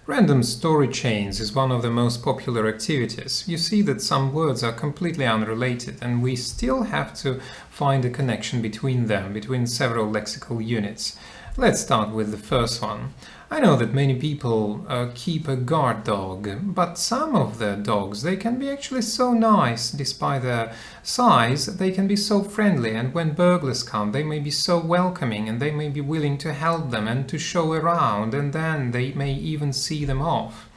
Random story chains is one of the most popular activities. You see that some words are completely unrelated, and we still have to find a connection between them, between several lexical units. Let's start with the first one. I know that many people keep a guard dog, but some of the dogs, they can be actually so nice. Despite their size, they can be so friendly, and when burglars come, they may be so welcoming, and they may be willing to help them and to show around, and then they may even see them off.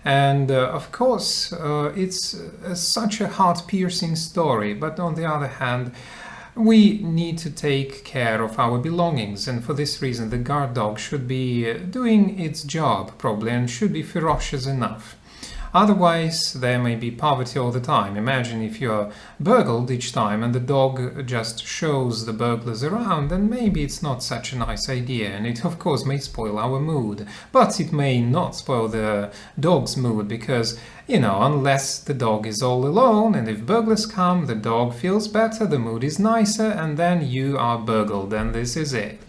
And of course, it's such a heart-piercing story, but on the other hand, we need to take care of our belongings, and for this reason the guard dog should be doing its job probably and should be ferocious enough. Otherwise, there may be poverty all the time. Imagine if you're burgled each time and the dog just shows the burglars around, then maybe it's not such a nice idea, and it of course may spoil our mood. But it may not spoil the dog's mood because, unless the dog is all alone, and if burglars come, the dog feels better, the mood is nicer, and then you are burgled, and this is it.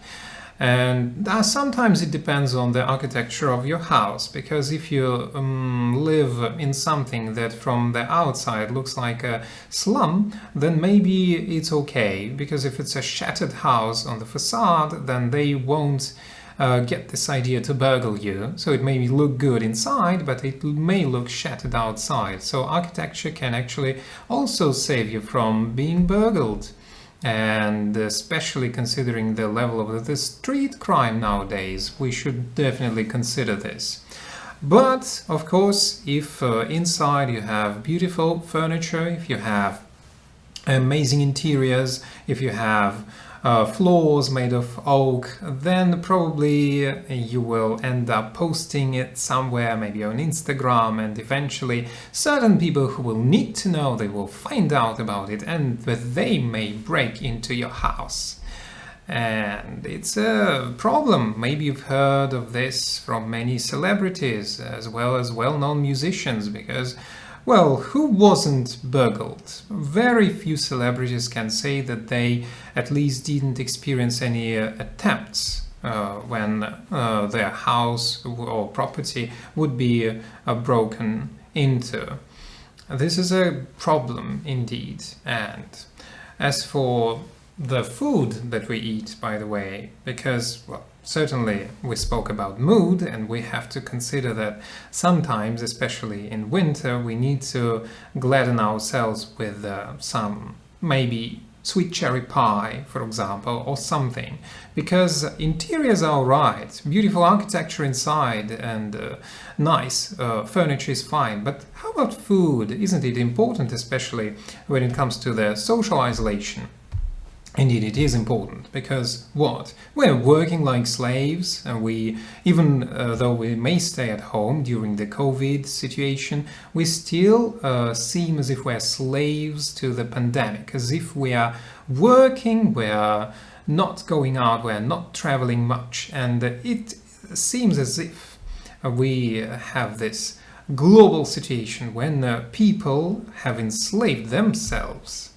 And sometimes it depends on the architecture of your house, because if you live in something that from the outside looks like a slum, then maybe it's okay, because if it's a shattered house on the facade, then they won't get this idea to burgle you. So it may look good inside, but it may look shattered outside. So architecture can actually also save you from being burgled. And especially considering the level of the street crime nowadays, we should definitely consider this. But, of course, if inside you have beautiful furniture, if you have amazing interiors, if you have floors made of oak, then probably you will end up posting it somewhere, maybe on Instagram, and eventually certain people who will need to know, they will find out about it, and that they may break into your house. And it's a problem. Maybe you've heard of this from many celebrities as well as well-known musicians, because well, who wasn't burgled? Very few celebrities can say that they at least didn't experience any attempts when their house or property would be broken into. This is a problem indeed. And as for the food that we eat, by the way, because, well, certainly we spoke about mood, and we have to consider that sometimes, especially in winter, we need to gladden ourselves with some maybe sweet cherry pie, for example, or something, because interiors are alright, beautiful architecture inside, and nice furniture is fine, but how about food? Isn't it important, especially when it comes to the social isolation? Indeed, it is important, because what? We're working like slaves, and we, even though we may stay at home during the COVID situation, we still seem as if we're slaves to the pandemic, as if we are working, we're not going out, we're not traveling much, and it seems as if we have this global situation when people have enslaved themselves.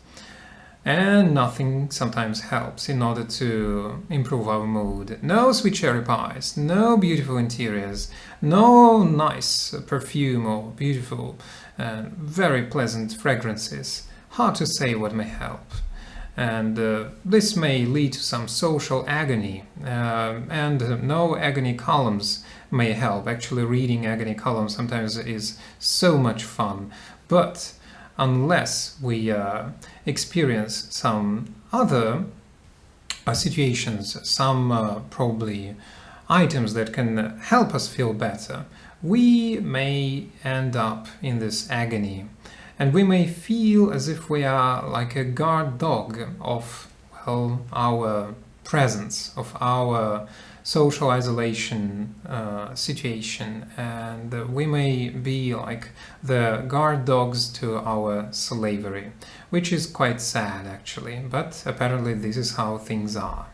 And nothing sometimes helps in order to improve our mood. No sweet cherry pies, no beautiful interiors, no nice perfume or beautiful and very pleasant fragrances. Hard to say what may help. And this may lead to some social agony, and no agony columns may help. Actually, reading agony columns sometimes is so much fun, but unless we experience some other situations, some probably items that can help us feel better, we may end up in this agony, and we may feel as if we are like a guard dog of, well, our presence, of our social isolation situation, and we may be like the guard dogs to our slavery, which is quite sad actually, but apparently this is how things are.